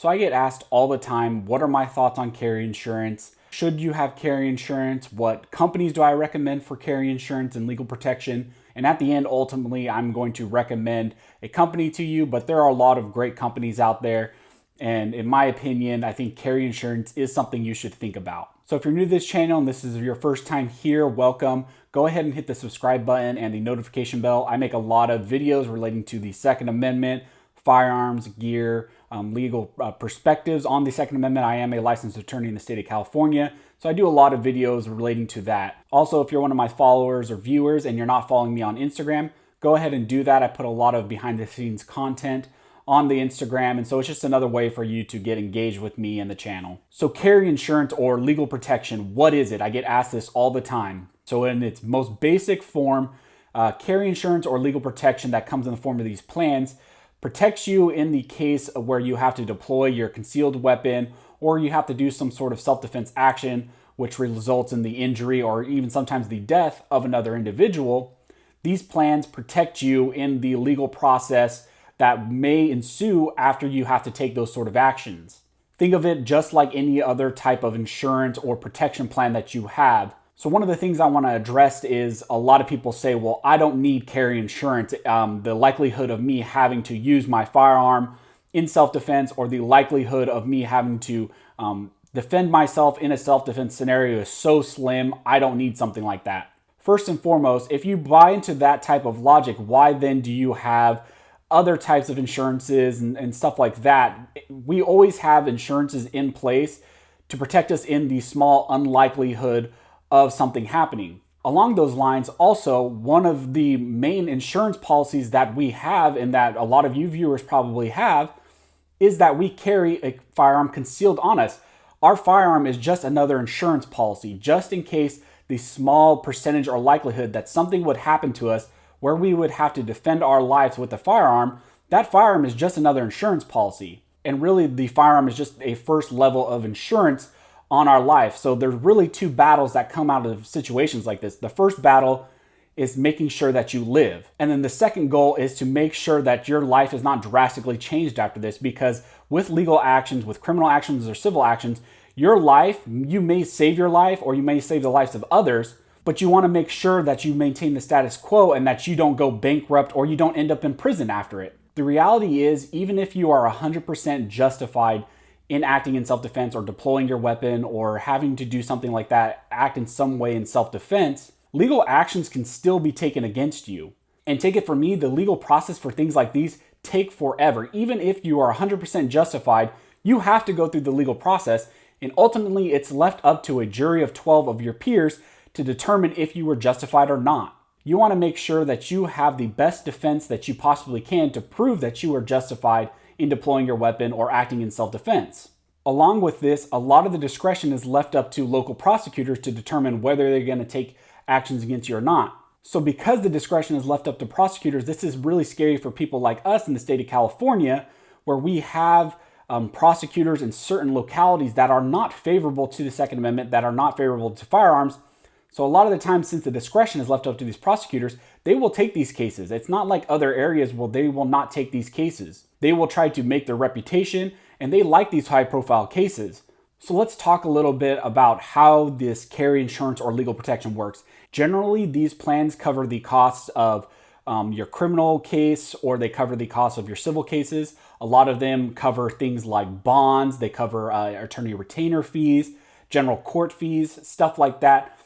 So I get asked all the time, what are my thoughts on carry insurance? Should you have carry insurance? What companies do I recommend for carry insurance and legal protection? And at the end, ultimately, I'm going to recommend a company to you, but there are a lot of great companies out there. And in my opinion, I think carry insurance is something you should think about. So if you're new to this channel and this is your first time here, welcome. Go ahead and hit the subscribe button and the notification bell. I make a lot of videos relating to the Second Amendment, firearms, gear, legal perspectives on the Second Amendment. I am a licensed attorney in the state of California, so I do a lot of videos relating to that. Also, if you're one of my followers or viewers and you're not following me on Instagram, go ahead and do that. I put a lot of behind the scenes content on the Instagram, and so it's just another way for you to get engaged with me and the channel. So carry insurance or legal protection, what is it? I get asked this all the time. So in its most basic form, carry insurance or legal protection that comes in the form of these plans protects you in the case where you have to deploy your concealed weapon or you have to do some sort of self-defense action which results in the injury or even sometimes the death of another individual. These plans protect you in the legal process that may ensue after you have to take those sort of actions. Think of it just like any other type of insurance or protection plan that you have. So one of the things I want to address is a lot of people say, well, I don't need carry insurance. The likelihood of me having to use my firearm in self-defense or the likelihood of me having to defend myself in a self-defense scenario is so slim, I don't need something like that. First and foremost, if you buy into that type of logic, why then do you have other types of insurances and stuff like that? We always have insurances in place to protect us in the small unlikelihood of something happening. Along those lines, also, one of the main insurance policies that we have and that a lot of you viewers probably have is that we carry a firearm concealed on us. Our firearm is just another insurance policy, just in case the small percentage or likelihood that something would happen to us where we would have to defend our lives with a firearm. That firearm is just another insurance policy. And really, the firearm is just a first level of insurance on our life. So there's really two battles that come out of situations like this. The first battle is making sure that you live. And then the second goal is to make sure that your life is not drastically changed after this, because with legal actions, with criminal actions or civil actions, your life, you may save your life or you may save the lives of others, but you want to make sure that you maintain the status quo and that you don't go bankrupt or you don't end up in prison after it. The reality is, even if you are 100% justified in acting in self-defense or deploying your weapon or having to do something like that, act in some way in self-defense, legal actions can still be taken against you. And take it from me, the legal process for things like these take forever. Even if you are 100% justified, you have to go through the legal process, and ultimately it's left up to a jury of 12 of your peers to determine if you were justified or not. You want to make sure that you have the best defense that you possibly can to prove that you are justified in deploying your weapon or acting in self-defense. Along with this, a lot of the discretion is left up to local prosecutors to determine whether they're going to take actions against you or not. So because the discretion is left up to prosecutors, this is really scary for people like us in the state of California, where we have prosecutors in certain localities that are not favorable to the Second Amendment, that are not favorable to firearms. So a lot of the time, since the discretion is left up to these prosecutors, they will take these cases. It's not like other areas where they will not take these cases. They will try to make their reputation, and they like these high-profile cases. So let's talk a little bit about how this carry insurance or legal protection works. Generally, these plans cover the costs of your criminal case, or they cover the costs of your civil cases. A lot of them cover things like bonds. They cover attorney retainer fees, general court fees, stuff like that.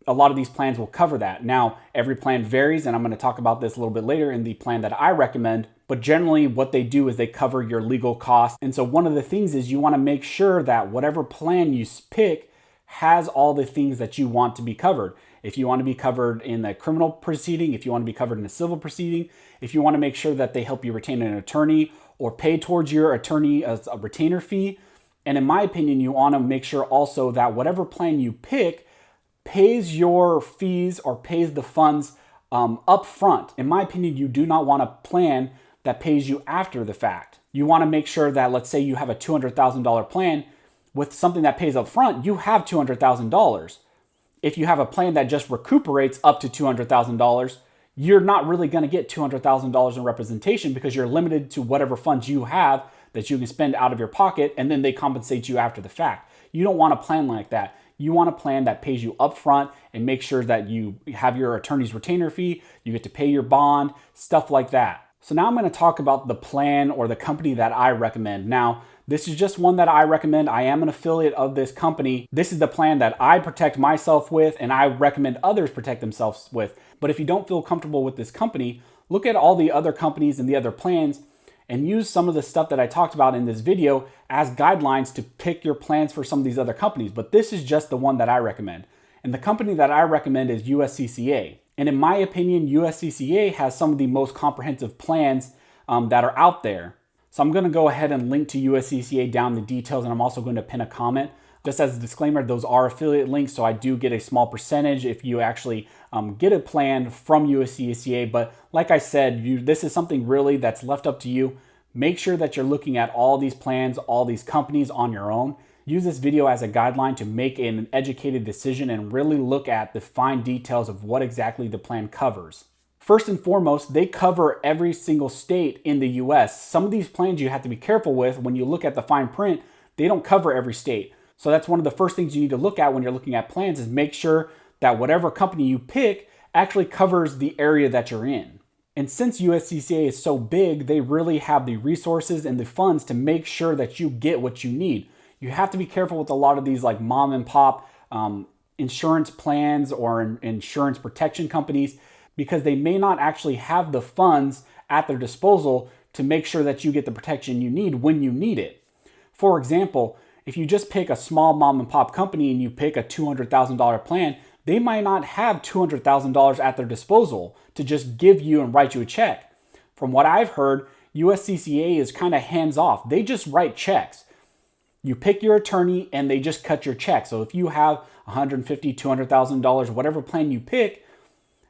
A lot of these plans will cover that. Now, every plan varies, and I'm going to talk about this a little bit later in the plan that I recommend, but generally what they do is they cover your legal costs. And so one of the things is you want to make sure that whatever plan you pick has all the things that you want to be covered. If you want to be covered in a criminal proceeding, if you want to be covered in a civil proceeding, if you want to make sure that they help you retain an attorney or pay towards your attorney as a retainer fee. And in my opinion, you want to make sure also that whatever plan you pick pays your fees or pays the funds up front. In my opinion, you do not want a plan that pays you after the fact. You want to make sure that, let's say you have a $200,000 plan with something that pays up front, you have $200,000. If you have a plan that just recuperates up to $200,000, you're not really going to get $200,000 in representation because you're limited to whatever funds you have that you can spend out of your pocket and then they compensate you after the fact. You don't want a plan like that. You want a plan that pays you upfront and make sure that you have your attorney's retainer fee, you get to pay your bond, stuff like that. So now I'm going to talk about the plan or the company that I recommend. Now, this is just one that I recommend. I am an affiliate of this company. This is the plan that I protect myself with and I recommend others protect themselves with. But if you don't feel comfortable with this company, look at all the other companies and the other plans and use some of the stuff that I talked about in this video as guidelines to pick your plans for some of these other companies. But this is just the one that I recommend. And the company that I recommend is USCCA. And in my opinion, USCCA has some of the most comprehensive plans that are out there. So I'm going to go ahead and link to USCCA down in the details, and I'm also going to pin a comment. Just as a disclaimer, those are affiliate links, so I do get a small percentage if you actually get a plan from USCCA. But like I said, this is something really that's left up to you. Make sure that you're looking at all these plans, all these companies on your own. Use this video as a guideline to make an educated decision and really look at the fine details of what exactly the plan covers. First and foremost, they cover every single state in the US. Some of these plans you have to be careful with when you look at the fine print. They don't cover every state. So that's one of the first things you need to look at when you're looking at plans is make sure that whatever company you pick actually covers the area that you're in. And since USCCA is so big, they really have the resources and the funds to make sure that you get what you need. You have to be careful with a lot of these like mom and pop insurance plans or insurance protection companies because they may not actually have the funds at their disposal to make sure that you get the protection you need when you need it. For example, if you just pick a small mom and pop company and you pick a $200,000 plan, they might not have $200,000 at their disposal to just give you and write you a check. From what I've heard, USCCA is kind of hands off. They just write checks. You pick your attorney and they just cut your check. So if you have $150,000, $200,000, whatever plan you pick,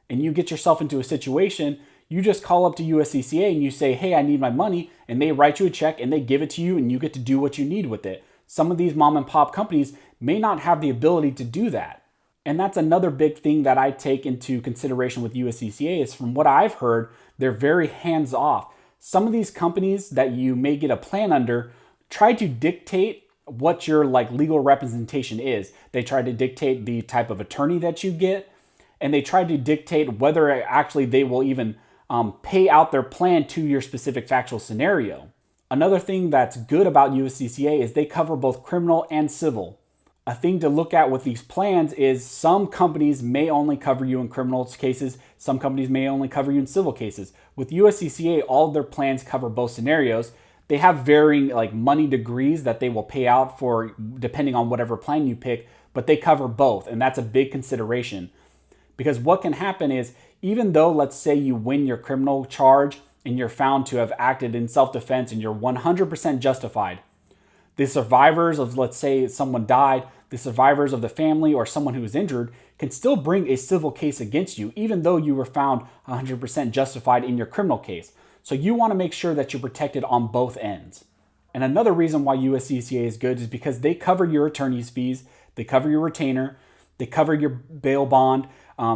and you get yourself into a situation, you just call up to USCCA and you say, hey, I need my money, and they write you a check and they give it to you and you get to do what you need with it. Some of these mom and pop companies may not have the ability to do that. And that's another big thing that I take into consideration with USCCA is from what I've heard, they're very hands off. Some of these companies that you may get a plan under try to dictate what your legal representation is. They try to dictate the type of attorney that you get, and they try to dictate whether actually they will even pay out their plan to your specific factual scenario. Another thing that's good about USCCA is they cover both criminal and civil. A thing to look at with these plans is some companies may only cover you in criminal cases, some companies may only cover you in civil cases. With USCCA, all of their plans cover both scenarios. They have varying money degrees that they will pay out for depending on whatever plan you pick, but they cover both, and that's a big consideration. Because what can happen is, even though, let's say you win your criminal charge and you're found to have acted in self-defense and you're 100% justified, the survivors of, let's say someone died, the survivors of the family or someone who was injured can still bring a civil case against you, even though you were found 100% justified in your criminal case. So you want to make sure that you're protected on both ends. And another reason why USCCA is good is because they cover your attorney's fees, they cover your retainer, they cover your bail bond,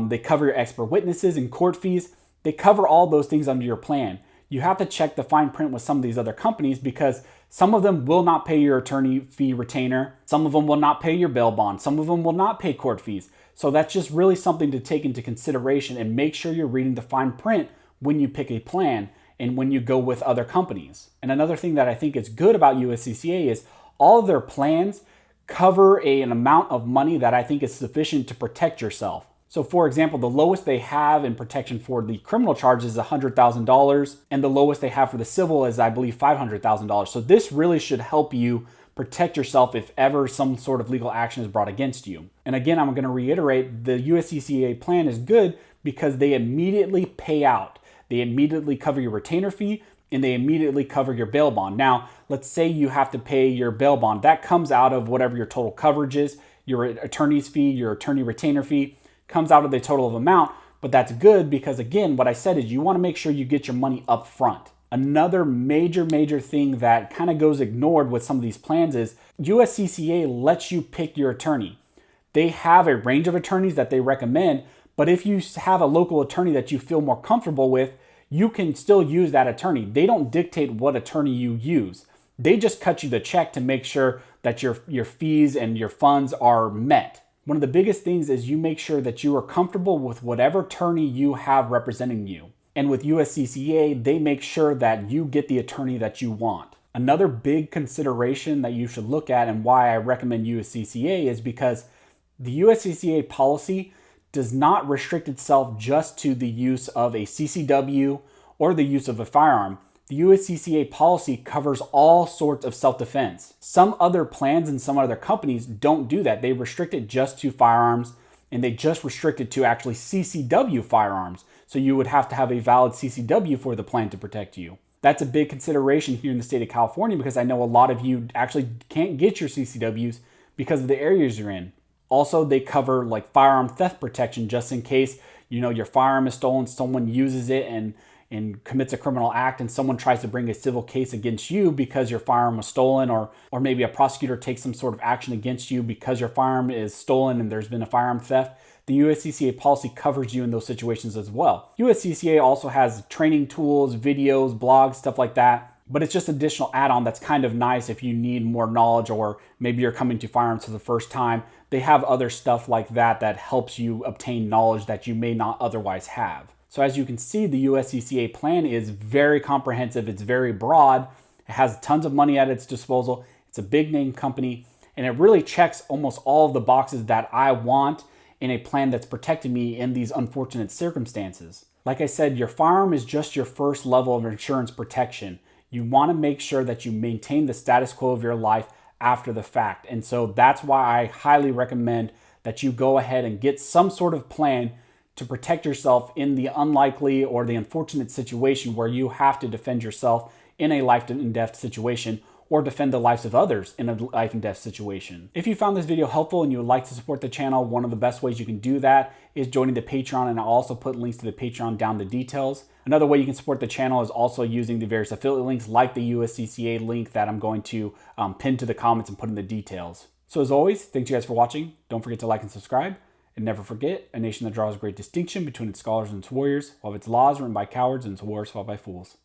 they cover your expert witnesses and court fees. They cover all those things under your plan. You have to check the fine print with some of these other companies because some of them will not pay your attorney fee retainer. Some of them will not pay your bail bond. Some of them will not pay court fees. So that's just really something to take into consideration and make sure you're reading the fine print when you pick a plan and when you go with other companies. And another thing that I think is good about USCCA is all of their plans cover an amount of money that I think is sufficient to protect yourself. So for example, the lowest they have in protection for the criminal charge is $100,000, and the lowest they have for the civil is, I believe, $500,000. So this really should help you protect yourself if ever some sort of legal action is brought against you. And again, I'm going to reiterate, the USCCA plan is good because they immediately pay out. They immediately cover your retainer fee, and they immediately cover your bail bond. Now, let's say you have to pay your bail bond. That comes out of whatever your total coverage is, your attorney's fee, your attorney retainer fee, comes out of the total of amount, but that's good because again, what I said is you want to make sure you get your money up front. Another major thing that kind of goes ignored with some of these plans is USCCA lets you pick your attorney. They have a range of attorneys that they recommend, but if you have a local attorney that you feel more comfortable with, you can still use that attorney. They don't dictate what attorney you use. They just cut you the check to make sure that your fees and your funds are met. One of the biggest things is you make sure that you are comfortable with whatever attorney you have representing you. And with USCCA, they make sure that you get the attorney that you want. Another big consideration that you should look at, and why I recommend USCCA, is because the USCCA policy does not restrict itself just to the use of a CCW or the use of a firearm. The USCCA policy covers all sorts of self-defense. Some other plans and some other companies don't do that. They restrict it just to firearms, and they just restrict it to actually CCW firearms. So you would have to have a valid CCW for the plan to protect you. That's a big consideration here in the state of California, because I know a lot of you actually can't get your CCWs because of the areas you're in. Also, they cover like firearm theft protection, just in case, your firearm is stolen, someone uses it and commits a criminal act, and someone tries to bring a civil case against you because your firearm was stolen, or maybe a prosecutor takes some sort of action against you because your firearm is stolen and there's been a firearm theft. The USCCA policy covers you in those situations as well. USCCA also has training tools, videos, blogs, stuff like that, but it's just an additional add-on that's kind of nice if you need more knowledge, or maybe you're coming to firearms for the first time. They have other stuff like that that helps you obtain knowledge that you may not otherwise have. So as you can see, the USCCA plan is very comprehensive. It's very broad. It has tons of money at its disposal. It's a big name company, and it really checks almost all of the boxes that I want in a plan that's protecting me in these unfortunate circumstances. Like I said, your firearm is just your first level of insurance protection. You want to make sure that you maintain the status quo of your life after the fact. And so that's why I highly recommend that you go ahead and get some sort of plan to protect yourself in the unlikely or the unfortunate situation where you have to defend yourself in a life and death situation, or defend the lives of others in a life and death situation. If you found this video helpful and you would like to support the channel, one of the best ways you can do that is joining the Patreon, and I'll also put links to the Patreon down in the details. Another way you can support the channel is also using the various affiliate links, like the USCCA link that I'm going to pin to the comments and put in the details. So as always, thanks you guys for watching. Don't forget to like and subscribe. And never forget, a nation that draws great distinction between its scholars and its warriors, while its laws written by cowards and its wars fought by fools.